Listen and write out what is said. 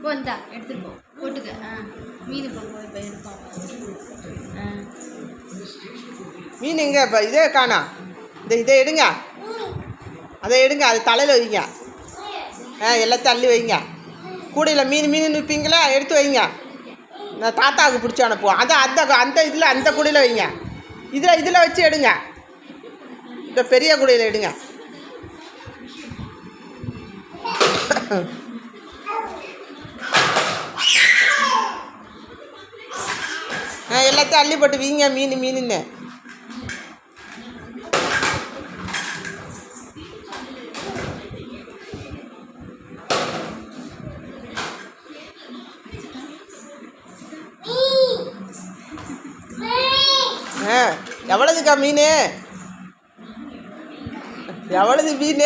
போந்தா எடுத்துட்டு போ போட்டுக்க. மீன் போட்டு இப்போ எடுப்போம். மீன் எங்கே இப்போ இதே காணா? இதை எடுங்க, அதை எடுங்க, அது தலையில் வைங்க. எல்லாத்தையும் அள்ளி வைங்க. கூடையில் மீன் விற்பீங்களா, எடுத்து வைங்க. நான் தாத்தாவுக்கு பிடிச்சி அனுப்புவோம். அதை அந்த இதில் அந்த கூடையில் வைங்க. இதில் வச்சு எடுங்க. இந்த பெரிய கூடையில் எடுங்க. எல்லாத்தையும் அள்ளி போட்டு வீங்க. மீனுன்னு எவ்வளோதுக்கா மீன்? எவ்வளோது மீன்?